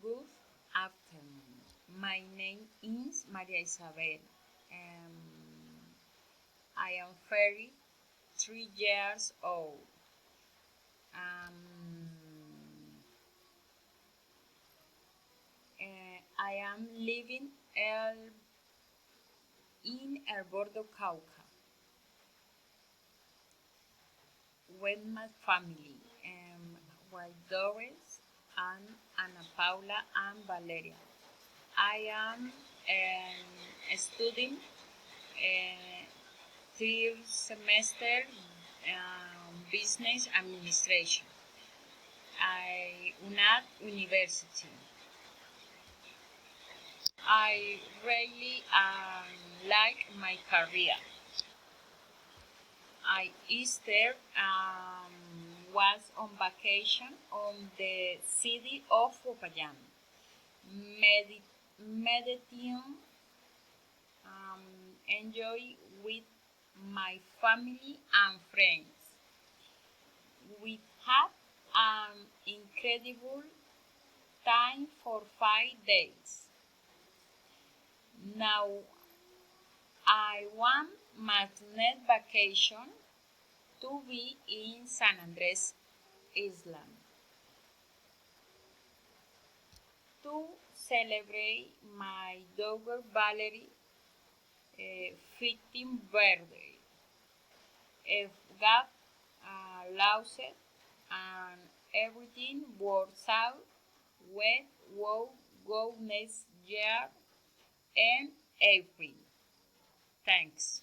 Good afternoon. My name is Maria Isabel. I am 33 years old. Um, I am living in El Bordo, Cauca, with my family, with Doris and Ana Paula and Valeria. I am studying third semester business administration at UNAD University. I really like my career. I Easter was on vacation on the city of Popayán, meditating, enjoy with my family and friends. We had an incredible time for 5 days. Now I want my next vacation to be in San Andres Island to celebrate my daughter Valerie 15th birthday. If God allows it and everything works out, we will go next year in April. Thanks.